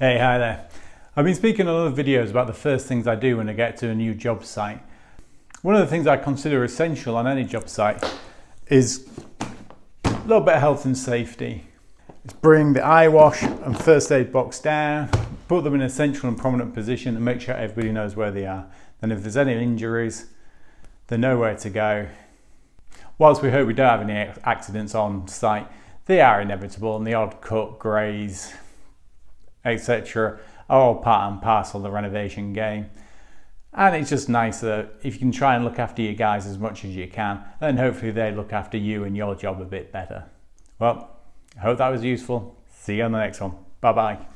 Hey, hi there. I've been speaking on other videos about the first things I do when I get to a new job site. One of the things I consider essential on any job site is a little bit of health and safety. It's bring the eye wash and first aid box down, put them in a central and prominent position and make sure everybody knows where they are. Then if there's any injuries, they know where to go. Whilst we hope we don't have any accidents on site, they are inevitable, and the odd cut, graze, etc. are all part and parcel of the renovation game. And it's just nice that if you can try and look after your guys as much as you can, then hopefully they look after you and your job a bit better. Well, I hope that was useful. See you on the next one. Bye bye.